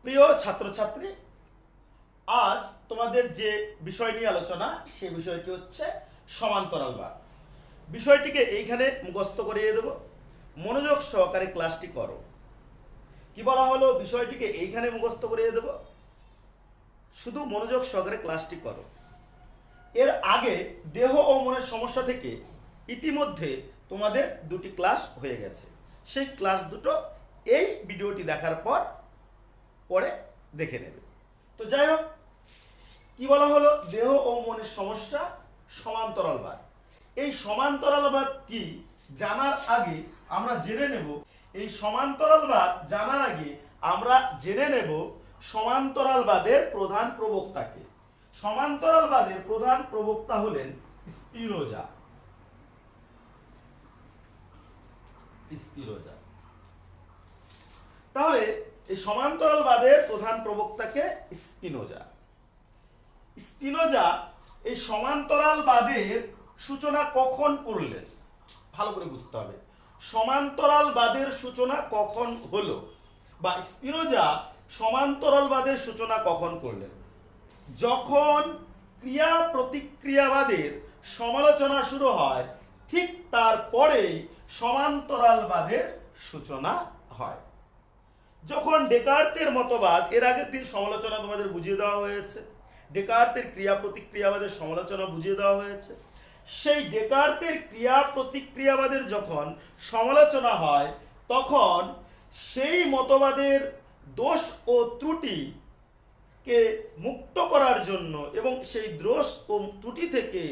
প্রিয় ছাত্রছাত্রী, আজ তোমাদের যে বিষয় নিয়ে আলোচনা সে বিষয়টি হচ্ছে সমান্তরালবাদ। বিষয়টিকে এইখানে মুখস্থ করিয়ে দেব, মনোযোগ সহকারে ক্লাসটি করো। কি বলা হলো? বিষয়টিকে এইখানে মুখস্থ করিয়ে দেব, শুধু মনোযোগ সহকারে ক্লাসটি করো। এর আগে দেহ ও মনের সমস্যা থেকে ইতিমধ্যে তোমাদের দুটি ক্লাস হয়ে গেছে। সেই ক্লাস দুটো এই ভিডিওটি দেখার পর পরে দেখে নেবে। তো যাই হোক, কি বলা হলো? দেহ ও মনের সমস্যা, সমান্তরালবাদ। এই সমান্তরালবাদ কি জানার আগে আমরা জেনে নেব, এই সমান্তরালবাদ জানার আগে আমরা জেনে নেব সমান্তরালবাদের প্রধান প্রবক্তাকে। সমান্তরালবাদের প্রধান প্রবক্তা হলেন স্পিনোজা। তাহলে এই সমান্তরালবাদের প্রধান প্রবক্তাকে স্পিনোজা। স্পিনোজা এই সমান্তরালবাদের সূচনা কখন করলেন? ভালো করে বুঝতে হবে, সমান্তরালবাদের সূচনা কখন হলো, বা স্পিনোজা সমান্তরালবাদের সূচনা কখন করলেন? যখন ক্রিয়া প্রতিক্রিয়াবাদের সমালোচনা শুরু হয়, ঠিক তারপরেই সমান্তরালবাদের সূচনা হয়। যখন ডেকার্তের মতবাদ, এর আগের দিন সমালোচনা তোমাদের বুঝিয়ে দেওয়া হয়েছে, ডেকার্তের ক্রিয়া প্রতিক্রিয়াবাদের সমালোচনা বুঝিয়ে দেওয়া হয়েছে। সেই ডেকার্তের ক্রিয়া প্রতিক্রিয়াবাদের যখন সমালোচনা হয়, তখন সেই মতবাদের দোষ ও ত্রুটিকে মুক্ত করার জন্য এবং সেই দোষ ও ত্রুটি থেকে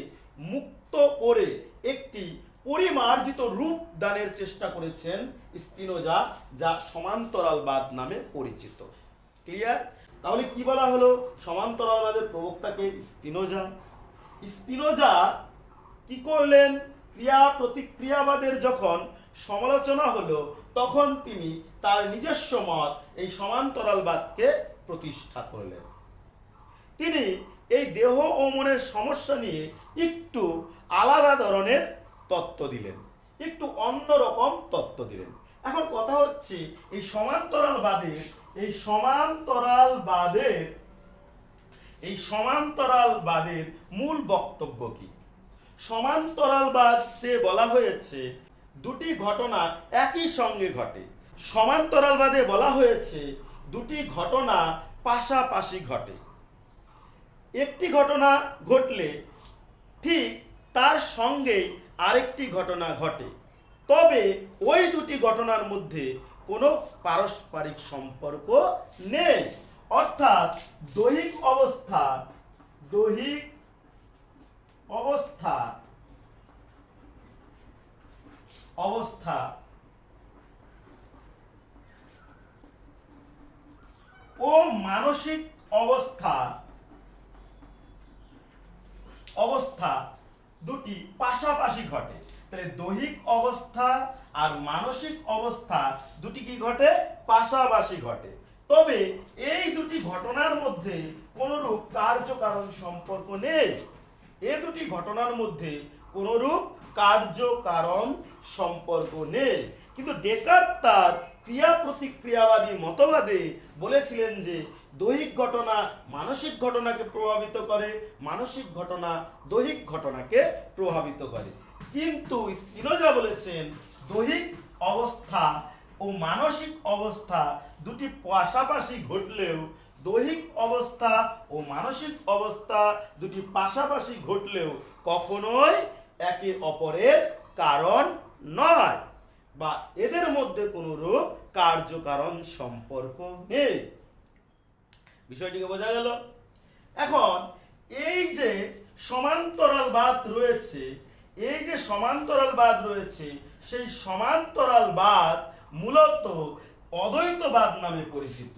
মুক্ত করে একটি পরিমার্জিত রূপ দানের চেষ্টা করেছেন স্পিনোজা, যা সমান্তরালবাদ নামে পরিচিত। ক্লিয়ার? তাহলে কি বলা হলো? সমান্তরালবাদের প্রবক্তাকে স্পিনোজা। স্পিনোজা কি করলেন? ক্রিয়া প্রতিক্রিয়াবাদের যখন সমালোচনা হলো, তখন তিনি তার নিজস্ব মত এই সমান্তরালবাদকে প্রতিষ্ঠা করলেন। তিনি এই দেহ ও মনের সমস্যা নিয়ে একটু আলাদা ধরনের তত্ত্ব দিলেন, একটু অন্যরকম তত্ত্ব দিলেন। এখন কথা হচ্ছে, এই সমান্তরালবাদের মূল বক্তব্য কি? সমান্তরালবাদে বলা হয়েছে দুটি ঘটনা একই সঙ্গে ঘটে। সমান্তরালবাদে বলা হয়েছে দুটি ঘটনা পাশাপাশি ঘটে। একটি ঘটনা ঘটলে ঠিক তার সঙ্গেই আরেকটি ঘটনা ঘটে, তবে ওই দুটি ঘটনার মধ্যে কোনো পারস্পরিক সম্পর্ক নেই। অর্থাৎ দৈহিক অবস্থা ও মানসিক অবস্থা দুটি পাশাপাশি ঘটে। তাহলে দৈহিক অবস্থা আর মানসিক অবস্থা দুটি কি ঘটে? পাশাপাশি ঘটে। তবে এই দুটি ঘটনার মধ্যে কোনরূপ কার্যকারণ সম্পর্ক নেই। এই দুটি ঘটনার মধ্যে কোনরূপ কার্যকারণ সম্পর্ক নেই। কিন্তু ডেকার্ত তার ক্রিয়া প্রতিক্রিয়াবাদী মতবাদে বলেছিলেন যে দৈহিক ঘটনা মানসিক ঘটনাকে প্রভাবিত করে, মানসিক ঘটনা দৈহিক ঘটনাকে প্রভাবিত করে। কিন্তু স্পিনোজা বলেছেন দৈহিক অবস্থা ও মানসিক অবস্থা দুটি পাশাপাশি ঘটলেও, দৈহিক অবস্থা ও মানসিক অবস্থা দুটি পাশাপাশি ঘটলেও কখনোই একে অপরের কারণ নয়, বা এদের মধ্যে কোনরূপ কার্যকারণ সম্পর্ক নেই। বিষয়টিকে বোঝা গেল? এখন এই যে সমান্তরালবাদ রয়েছে, সেই সমান্তরালবাদ মূলত অদ্বৈতবাদ নামে পরিচিত।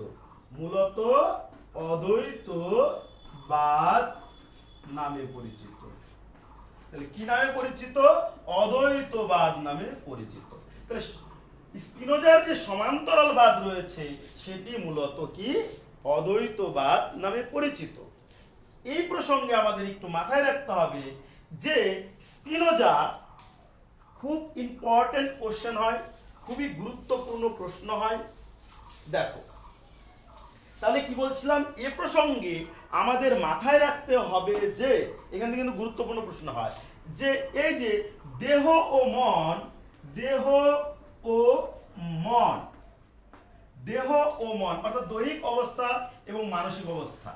তাহলে কি নামে পরিচিত? অদ্বৈতবাদ নামে পরিচিত। তাহলে স্পিনোজার যে সমান্তরালবাদ রয়েছে সেটি মূলত কি? অদ্বৈতবাদ নামে পরিচিত। এই প্রসঙ্গে আমাদের একটু মাথায় রাখতে হবে যে স্পিনোজা, খুব ইম্পর্টেন্ট কোশ্চেন হয়, খুবই গুরুত্বপূর্ণ প্রশ্ন হয়। দেখো, তাহলে কি বলছিলাম, এ প্রসঙ্গে আমাদের মাথায় রাখতে হবে যে এখান থেকে কিন্তু গুরুত্বপূর্ণ প্রশ্ন হয় যে এই যে দেহ ও মন, দেহ ও মন, দেহ ও মন অর্থাৎ দৈহিক অবস্থা এবং মানসিক অবস্থা,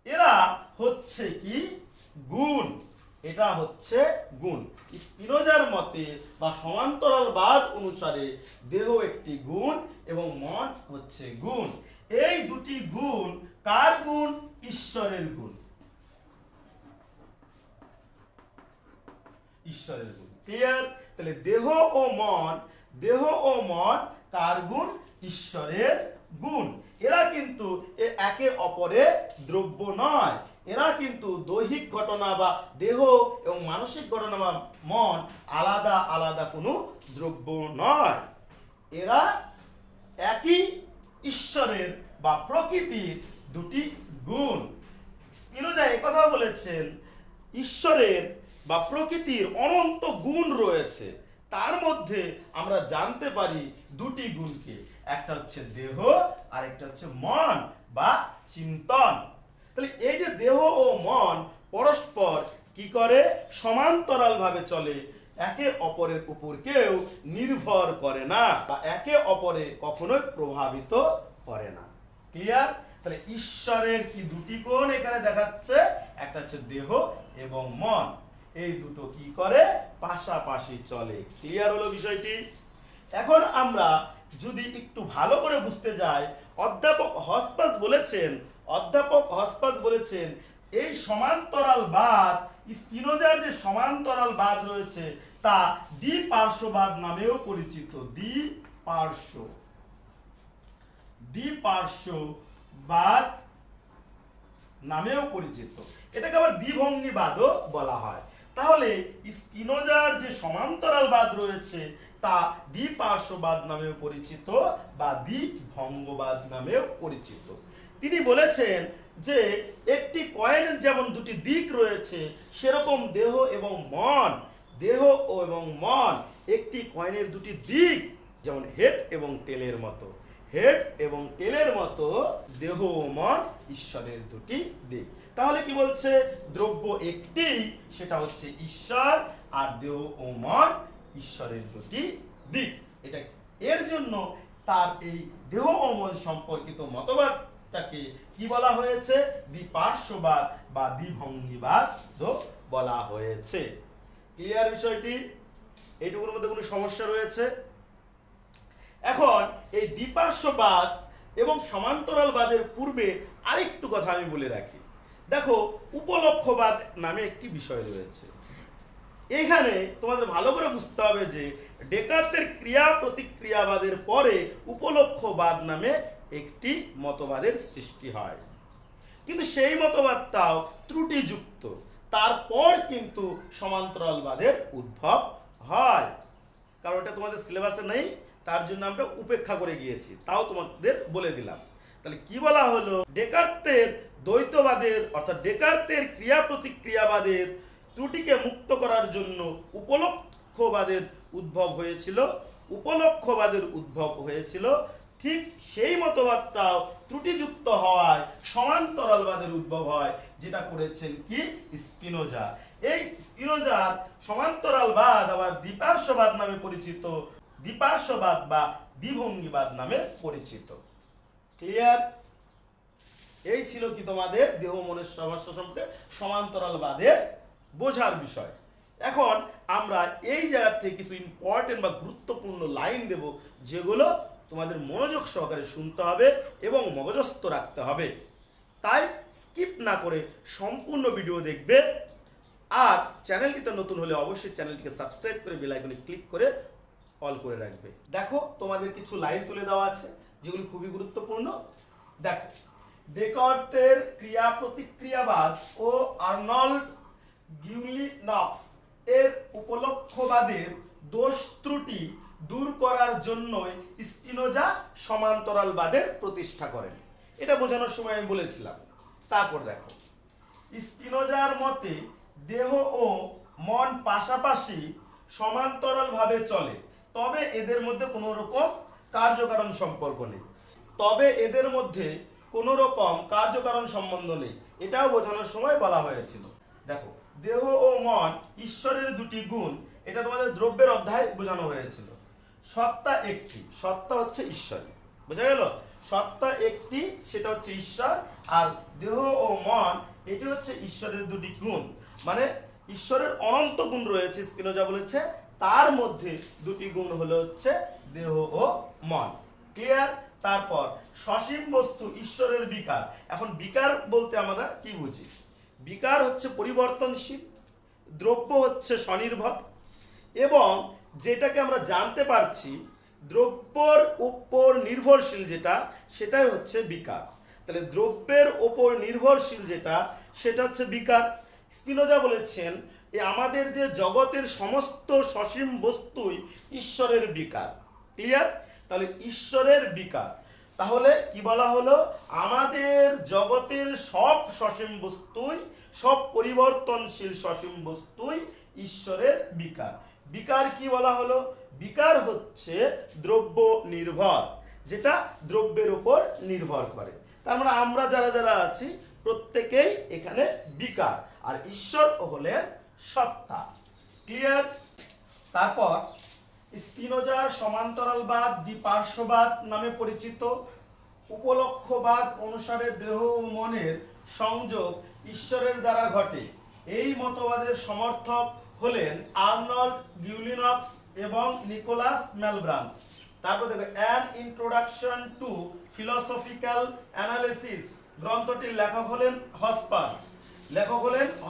এরা হচ্ছে কি গুণ, এটা হচ্ছে গুণ। স্পিনোজার মতে বা সমান্তরালবাদ অনুসারে দেহ একটি গুণ এবং মন হচ্ছে গুণ। এই দুটি গুণ কার গুণ? ঈশ্বরের গুণ, ঈশ্বরের গুণ। ক্লিয়ার? তাহলে দেহ ও মন, দেহ ও মন কার গুণ? ঈশ্বরের গুণ। এরা কিন্তু একে অপরের দ্রব্য নয়, এরা কিন্তু দৈহিক ঘটনা বা দেহ এবং মানসিক ঘটনা বা মন আলাদা আলাদা কোনো দ্রব্য নয়, এরা একই ঈশ্বরের বা প্রকৃতির দুটি গুণ। স্পিনোজা একথাও বলেছেন ঈশ্বরের বা প্রকৃতির অনন্ত গুণ রয়েছে, তার মধ্যে আমরা জানতে পারি দুটি গুণকে, একটা হচ্ছে দেহ আর একটা হচ্ছে মন বা চিন্তন। তাহলে এই যে দেহ ও মন পরস্পর কি করে? সমান্তরাল ভাবে চলে, একে অপরের উপর কেউ নির্ভর করে না বা একে অপরে কখনোই প্রভাবিত করে না। ক্লিয়ার? তাহলে ঈশ্বরের কি দুটি গুণ এখানে দেখাচ্ছে, একটা হচ্ছে দেহ এবং মন, এই দুটো কি করে? পাশাপাশি চলে। ক্লিয়ার হলো বিষয়টি? এখন আমরা যদি একটু ভালো করে বুঝতে যাই, অধ্যাপক হসপাস বলেছেন এই সমান্তরালবাদ, স্পিনোজার যে সমান্তরালবাদ রয়েছে তা দ্বিপার্শ্ববাদ নামেও পরিচিত। দ্বিপার্শ্ববাদ নামেও পরিচিত, এটাকে আবার দ্বিভঙ্গিবাদও বলা হয়। তাহলে স্পিনোজার যে সমান্তরালবাদ রয়েছে তা দ্বিপার্শ্ববাদ নামেও পরিচিত বা দ্বিভঙ্গবাদ নামেও পরিচিত। তিনি বলেছেন যে একটি কয়েনের যেমন দুটি দিক রয়েছে, সেরকম দেহ এবং মন, দেহ এবং মন একটি কয়েনের দুটি দিক, যেমন হেড এবং টেলের মতো, হেড এবং টেলের মতো দেহ ও মন ঈশ্বরের দুটি দিক। তাহলে কি বলছে? দ্রব্য একটি, সেটা হচ্ছে ঈশ্বর, আর দেহ ও মন ঈশ্বরের দুটি দিক। এটা এর জন্য তার এই দেহ ও মন সম্পর্কিত মতবাদটাকে কি বলা হয়েছে? দ্বিপার্শ্ববাদ বা দ্বিভঙ্গিবাদ বলা হয়েছে। ক্লিয়ার বিষয়টি? এইটুকুর মধ্যে কোনো সমস্যা রয়েছে? এখন এই দ্বিপার্শ্ববাদ এবং সমান্তরালবাদের পূর্বে আরেকটু কথা আমি বলে রাখি। দেখো, উপলক্ষবাদ নামে একটি বিষয় রয়েছে। এখানে তোমাদের ভালো করে বুঝতে হবে যে ডেকার্তের ক্রিয়া প্রতিক্রিয়াবাদের পরে উপলক্ষবাদ নামে একটি মতবাদের সৃষ্টি হয়, কিন্তু সেই মতবাদটাও ত্রুটিযুক্ত। তারপর কিন্তু সমান্তরালবাদের উদ্ভব হয়, কারণ এটা তোমাদের সিলেবাসে নেই, তার জন্য আমরা উপেক্ষা করে গিয়েছি, তাও তোমাদের বলে দিলাম। তাহলে কি বলা হলো? ডেকার্তের দ্বৈতবাদের অর্থাৎ ডেকার্তের ক্রিয়া প্রতিক্রিয়াবাদের ত্রুটিকে মুক্ত করার জন্য উপলক্ষবাদের উদ্ভব হয়েছিল। ঠিক সেই মতবাদটাও ত্রুটিযুক্ত হওয়ায় সমান্তরালবাদের উদ্ভব হয়, যেটা করেছেন কি? স্পিনোজা। এই স্পিনোজার সমান্তরালবাদ আবার দ্বিপার্শ্ববাদ নামে পরিচিত, দ্বিপার্শ্ববাদ বা দ্বিভঙ্গিবাদ নামে পরিচিত। ক্লিয়ার? এই ছিল কি তোমাদের দেহ মনের সমস্যা সম্পর্কে সমান্তরালবাদের বোঝার বিষয়। এখন আমরা এই জায়গা থেকে কিছু ইম্পর্টেন্ট বা গুরুত্বপূর্ণ লাইন দেব, যেগুলো তোমাদের মনোযোগ সহকারে শুনতে হবে এবং মগজস্থ রাখতে হবে। তাই স্কিপ না করে সম্পূর্ণ ভিডিও দেখবে। আর চ্যানেলটিতে নতুন হলে অবশ্যই চ্যানেলটিকে সাবস্ক্রাইব করে বেল আইকনে ক্লিক করে অল করে রাখবে। দেখো, তোমাদের কিছু লাইন তুলে দেওয়া আছে যেগুলি খুবই গুরুত্বপূর্ণ। দেখো, ডেকার্তের ক্রিয়া প্রতিক্রিয়াবাদ ও আর্নল্ড গুলিনক্স এর উপলক্ষবাদের দোষ ত্রুটি দূর করার জন্যই স্পিনোজা সমান্তরালবাদের প্রতিষ্ঠা করেন। এটা বোঝানোর সময় আমি বলেছিলাম। তারপর দেখো, স্পিনোজার মতে দেহ ও মন পাশাপাশি সমান্তরালভাবে চলে, তবে এদের মধ্যে কোনো রকম কার্যকারণ সম্পর্ক নেই। তবে এদের মধ্যে কোনো রকম কার্যকারণ সম্বন্ধ নেই, এটাও বোঝানোর সময় বলা হয়েছিল। দেখো, দেহ ও মন ঈশ্বরের দুটি গুণ, এটা তোমাদের দ্রব্যের অধ্যায় বোঝানো হয়েছিল। সত্তা একটি, সত্তা হচ্ছে ঈশ্বর, বোঝা গেল? সত্তা একটি, সেটা হচ্ছে ঈশ্বর। আর দেহ ও মন, এটি হচ্ছে ঈশ্বরের দুটি গুণ, মানে ঈশ্বরের অনন্ত গুণ রয়েছে, স্পিনোজা বলেছে, তার মধ্যে দুটি গুণ হলো হচ্ছে দেহ ও মন। ক্লিয়ার? তারপর সসীম বস্তু ঈশ্বরের বিকার। এখন বিকার বলতে আমরা কি বুঝি? বিকার হচ্ছে পরিবর্তনশীল, দ্রব্য হচ্ছে স্বনির্ভর, এবং যেটাকে আমরা জানতে পারছি দ্রব্যর উপর নির্ভরশীল যেটা, সেটাই হচ্ছে বিকার। তাহলে দ্রব্যের ওপর নির্ভরশীল যেটা, সেটা হচ্ছে বিকার। স্পিনোজা বলেছেন আমাদের যে জগতের সমস্ত সসীম বস্তুই ঈশ্বরের বিকার। ক্লিয়ার? তাহলে ঈশ্বরের বিকার, তাহলে কি বলা হলো? আমাদের জগতের সব সসীম বস্তুই, সব পরিবর্তনশীল সসীম বস্তুই ঈশ্বরের বিকার। বিকার কি বলা হলো? বিকার হচ্ছে দ্রব্য নির্ভর, যেটা দ্রব্যের উপর নির্ভর করে। তার মানে আমরা যারা যারা আছি প্রত্যেকেই এখানে বিকার, আর ঈশ্বর হলেন সত্তা। ক্লিয়ার? তারপর স্পিনোজার সমান্তরালবাদ দ্বিপার্শ্ববাদ নামে পরিচিত উপলক্ষবাদ অনুসারে দেহ ও মনের সংযোগ ঈশ্বরের দ্বারা ঘটে, এই মতবাদের সমর্থক হলেন আর্নল্ড গিউলিনক্স এবং নিকোলাস ম্যালব্রান্স। তারপর দেখো, an introduction to philosophical analysis, গ্রন্থটির লেখক হলেন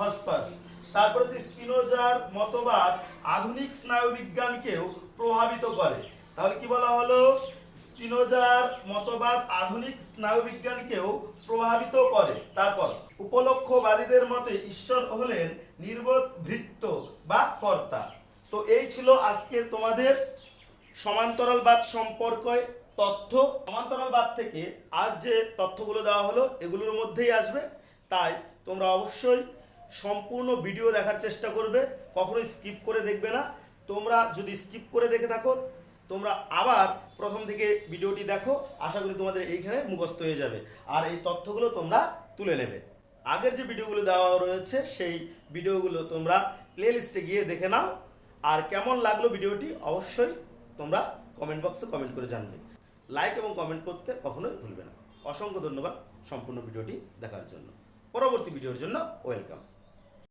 হসপার্স। তারপর হচ্ছে স্পিনোজার মতবাদ আধুনিক স্নায়ুবিজ্ঞানকেও প্রভাবিত করে। তাহলে কি বলা হলো? স্পিনোজার মতবাদ আধুনিক স্নায়ুবিজ্ঞানকেও প্রভাবিত করে। তারপর উপলক্ষবাদীদের মতে ঈশ্বর হলেন নির্বোধ ভৃত্য বা কর্তা। তো এই ছিল আজকে তোমাদের সমান্তরালবাদ সম্পর্কে তথ্য। সমান্তরালবাদ থেকে আজ যে তথ্যগুলো দেওয়া হলো এগুলোর মধ্যেই আসবে, তাই তোমরা অবশ্যই সম্পূর্ণ ভিডিও দেখার চেষ্টা করবে, কখনোই স্কিপ করে দেখবে না। তোমরা যদি স্কিপ করে দেখে থাকো, তোমরা আবার প্রথম থেকে ভিডিওটি দেখো, আশা করি তোমাদের এইখানে মুখস্থ হয়ে যাবে, আর এই তথ্যগুলো তোমরা তুলে নেবে। আগের যে ভিডিওগুলো দেওয়া রয়েছে সেই ভিডিওগুলো তোমরা প্লে লিস্টে গিয়ে দেখে নাও। আর কেমন লাগলো ভিডিওটি অবশ্যই তোমরা কমেন্ট বক্সে কমেন্ট করে জানবে। লাইক এবং কমেন্ট করতে কখনোই ভুলবে না। অসংখ্য ধন্যবাদ সম্পূর্ণ ভিডিওটি দেখার জন্য। পরবর্তী ভিডিওর জন্য ওয়েলকাম।